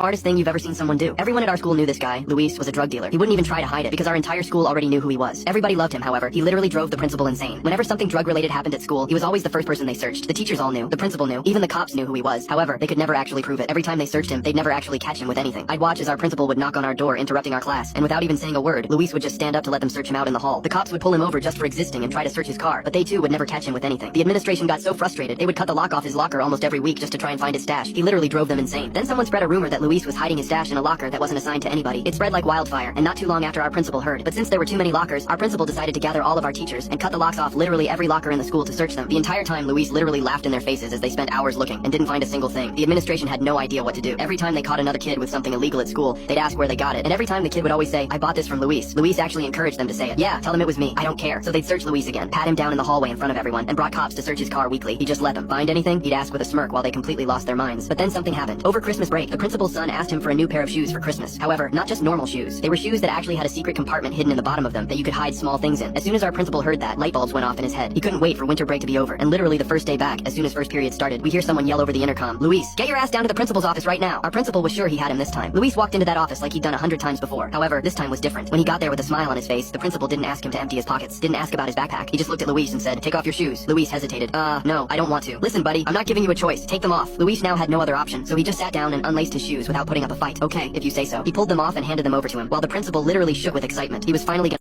Hardest thing you've ever seen someone do. Everyone at our school knew this guy. Luis was a drug dealer. He wouldn't even try to hide it because our entire school already knew who he was. Everybody loved him, however. He literally drove the principal insane. Whenever something drug-related happened at school, he was always the first person they searched. The teachers all knew. The principal knew. Even the cops knew who he was. However, they could never actually prove it. Every time they searched him, they'd never actually catch him with anything. I'd watch as our principal would knock on our door, interrupting our class, and without even saying a word, Luis would just stand up to let them search him out in the hall. The cops would pull him over just for existing and try to search his car, but they too would never catch him with anything. The administration got so frustrated, they would cut the lock off his locker almost every week just to try and find his stash. He literally drove them insane. Then someone spread a rumor that Luis was hiding his stash in a locker that wasn't assigned to anybody. It spread like wildfire, and not too long after our principal heard. But since there were too many lockers, our principal decided to gather all of our teachers and cut the locks off literally every locker in the school to search them. The entire time, Luis literally laughed in their faces as they spent hours looking and didn't find a single thing. The administration had no idea what to do. Every time they caught another kid with something illegal at school, they'd ask where they got it, and every time the kid would always say, "I bought this from Luis." Luis actually encouraged them to say it. "Yeah, tell them it was me. I don't care." So they'd search Luis again, pat him down in the hallway in front of everyone, and brought cops to search his car weekly. He just let them. Find anything? He'd ask with a smirk while they completely lost their minds. But then something happened. Over Christmas break, the principal's son asked him for a new pair of shoes for Christmas. However, not just normal shoes. They were shoes that actually had a secret compartment hidden in the bottom of them that you could hide small things in. As soon as our principal heard that, light bulbs went off in his head. He couldn't wait for winter break to be over, and literally the first day back, as soon as first period started, we hear someone yell over the intercom, "Luis, get your ass down to the principal's office right now." Our principal was sure he had him this time. Luis walked into that office like he'd done 100 times before. However, this time was different. When he got there with a smile on his face, the principal didn't ask him to empty his pockets, didn't ask about his backpack. He just looked at Luis and said, "Take off your shoes." Luis hesitated. No, I don't want to." "Listen, buddy, I'm not giving you a choice. Take them off." Luis now had no other option, so he just sat down and unlaced his shoes without putting up a fight. "Okay, if you say so." He pulled them off and handed them over to him, while the principal literally shook with excitement. He was finally gonna